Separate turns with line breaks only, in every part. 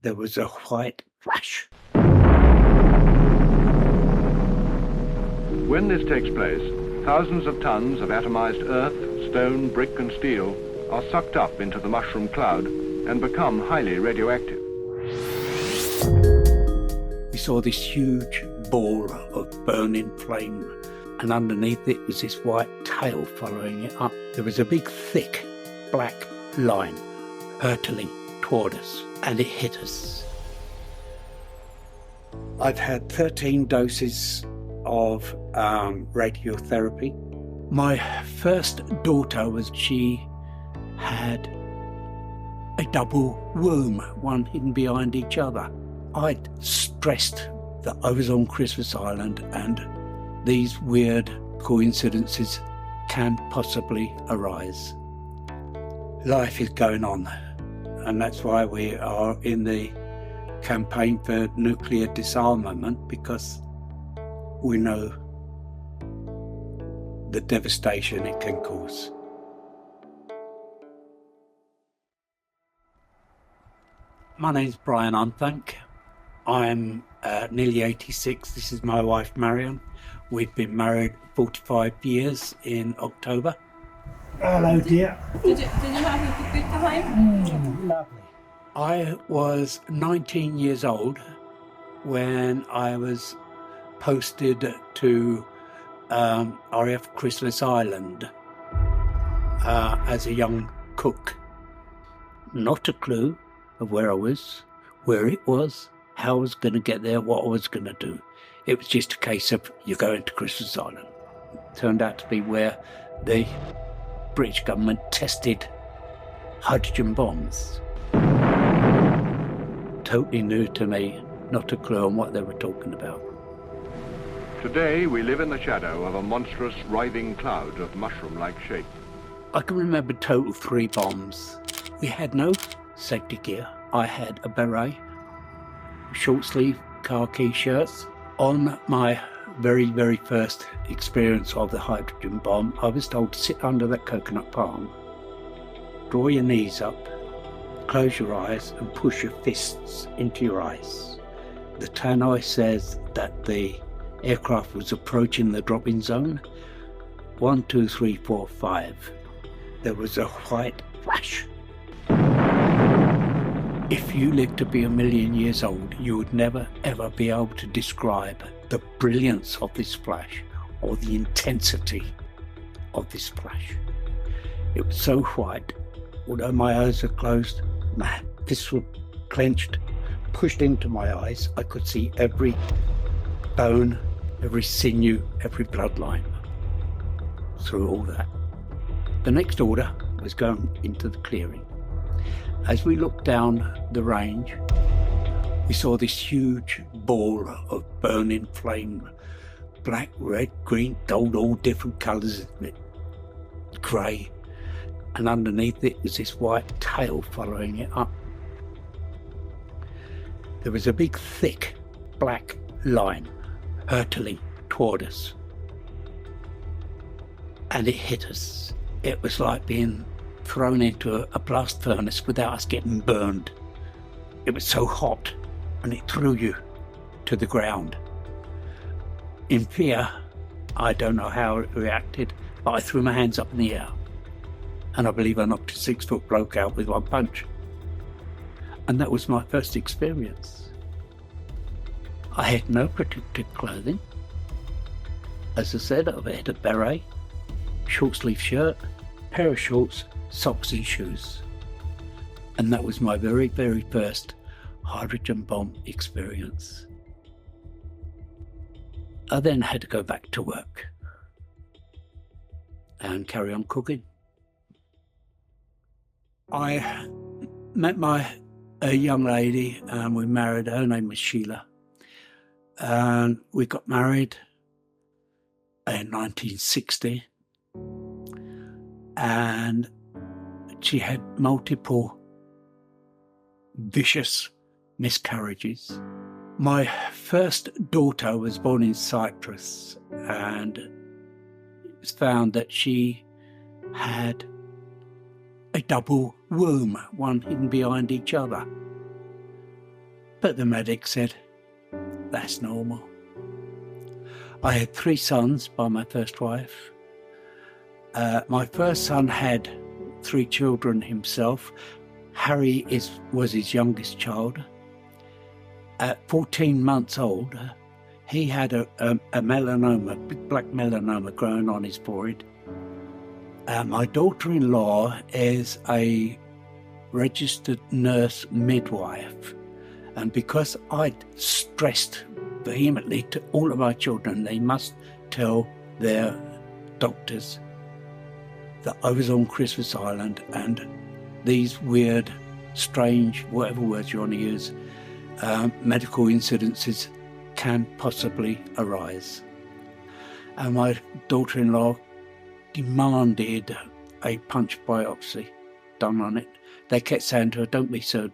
There was a white flash.
When this takes place, thousands of tons of atomized earth, stone, brick and steel are sucked up into the mushroom cloud and become highly radioactive.
We saw this huge ball of burning flame, and underneath it was this white tail following it up. There was a big, thick, black line hurtling toward us, and it hit us. I've had 13 doses of radiotherapy. My first daughter she had a double womb, one hidden behind each other. I'd stressed that I was on Christmas Island and these weird coincidences can possibly arise. Life is going on, and that's why we are in the campaign for nuclear disarmament, because we know the devastation it can cause. My name's Brian Unthank. I'm nearly 86. This is my wife, Marion. We've been married 45 years in October. Hello, dear.
Did you have a good time?
Lovely. I was 19 years old when I was posted to RAF Christmas Island as a young cook. Not a clue of where I was, where it was, how I was going to get there, what I was going to do. It was just a case of you're going to Christmas Island. It turned out to be where the British government tested hydrogen bombs. Totally new to me, not a clue on what they were talking about.
Today we live in the shadow of a monstrous writhing cloud of mushroom-like shape.
I can remember total 3 bombs. We had no safety gear. I had a beret, short sleeve khaki shirts. On my very, very first experience of the hydrogen bomb, I was told to sit under that coconut palm, draw your knees up, close your eyes and push your fists into your eyes. The tannoy says that the aircraft was approaching the drop-in zone. 1, 2, 3, 4, 5. There was a white flash. If you lived to be 1,000,000 years old, you would never ever be able to describe the brilliance of this flash or the intensity of this flash. It was so white, although my eyes were closed, my fists were clenched, pushed into my eyes. I could see every bone, every sinew, every bloodline through all that. The next order was going into the clearing. As we looked down the range, we saw this huge ball of burning flame, black, red, green, gold, all different colours, grey, and underneath it was this white tail following it up. There was a big, thick, black line hurtling toward us, and it hit us. It was like being thrown into a blast furnace without us getting burned. It was so hot, and it threw you to the ground. In fear, I don't know how it reacted, but I threw my hands up in the air, and I believe I knocked a 6-foot bloke out with one punch. And that was my first experience. I had no protective clothing. As I said, I had a beret, short sleeve shirt, pair of shorts, socks and shoes. And that was my very, very first hydrogen bomb experience. I then had to go back to work and carry on cooking. I met a young lady and we married. Her name was Sheila. And we got married in 1960. And she had multiple vicious miscarriages. My first daughter was born in Cyprus, and it was found that she had a double womb, one hidden behind each other. But the medic said, that's normal. I had 3 sons by my first wife. My first son had 3 children himself. Harry was his youngest child. At 14 months old, he had a melanoma, big black melanoma growing on his forehead. My daughter-in-law is a registered nurse midwife. And because I'd stressed vehemently to all of my children, they must tell their doctors that I was on Christmas Island and these weird, strange, whatever words you want to use, medical incidences can possibly arise. And my daughter-in-law demanded a punch biopsy done on it. They kept saying to her, don't be so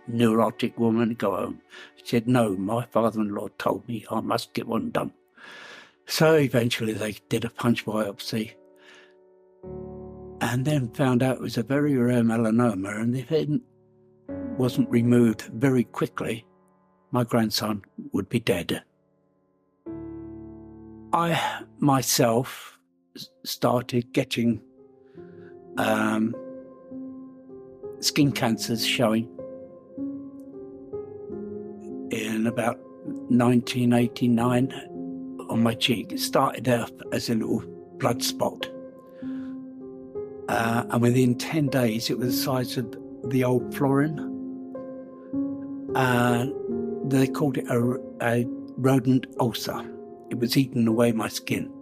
neurotic, woman, go home. She said, no, my father-in-law told me I must get one done. So eventually they did a punch biopsy and then found out it was a very rare melanoma, and if it wasn't removed very quickly, my grandson would be dead. I myself started getting skin cancers showing in about 1989 on my cheek. It started out as a little blood spot. And within 10 days, it was the size of the old florin. They called it a rodent ulcer. It was eating away my skin.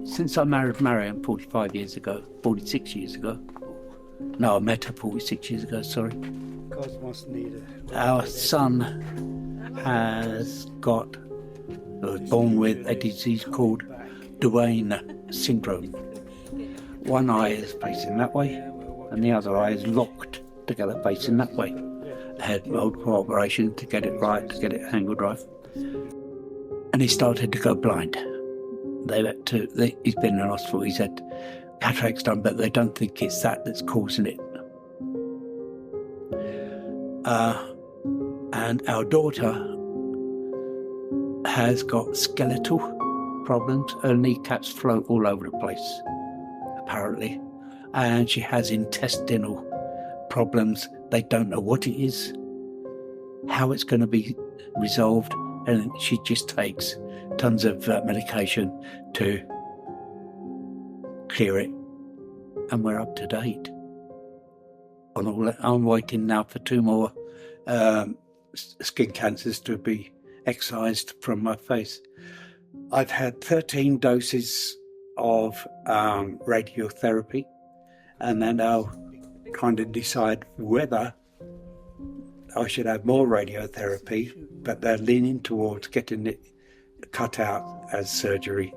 Since I married Marion 46 years ago. No, I met her 46 years ago, sorry. Our son was born with a disease called Duane syndrome. One eye is facing that way, and the other eye is locked together facing that way. I had multiple operations to get it right, to get it angled right. And he started to go blind. He's been in hospital, he's had cataracts done, but they don't think it's that's causing it. And our daughter has got skeletal problems. Her kneecaps float all over the place, apparently. And she has intestinal problems. They don't know what it is, how it's going to be resolved, and she just takes tons of medication to clear it. And we're up to date on all that. I'm waiting now for 2 more skin cancers to be excised from my face. I've had 13 doses of radiotherapy, and then I'll kind of decide whether I should have more radiotherapy, but they're leaning towards getting it cut out as surgery,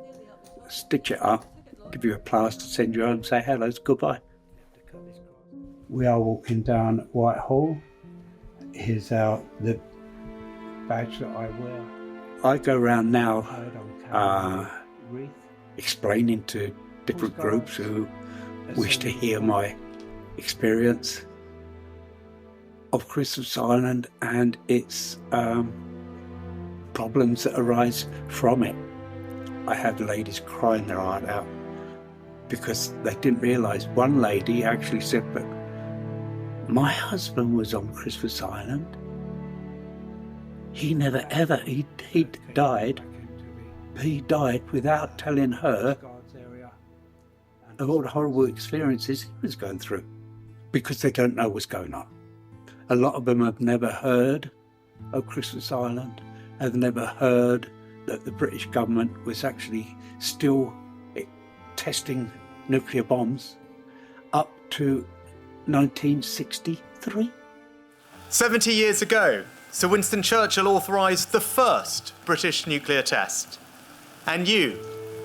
stitch it up, give you a plaster, send you home, say hello, goodbye. We are walking down Whitehall. Here's the badge that I wear. I go around now explaining to different groups who wish to hear my experience of Christmas Island and its problems that arise from it. I had ladies crying their heart out because they didn't realise. One lady actually said, but my husband was on Christmas Island. He never ever, he died. He died without telling her of all the horrible experiences he was going through, because they don't know what's going on. A lot of them have never heard of Christmas Island, have never heard that the British government was actually still testing nuclear bombs up to 1963.
70 years ago, Sir Winston Churchill authorised the first British nuclear test, and you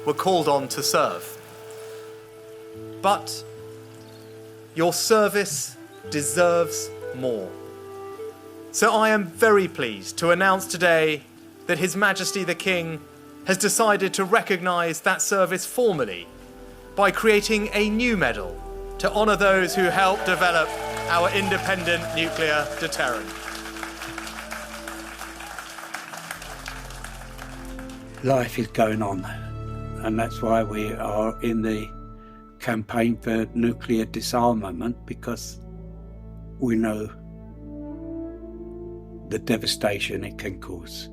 were called on to serve. But your service deserves more. So I am very pleased to announce today that His Majesty the King has decided to recognise that service formally by creating a new medal to honour those who helped develop our independent nuclear deterrent.
life is going on, and that's why we are in the campaign for nuclear disarmament, because we know the devastation it can cause.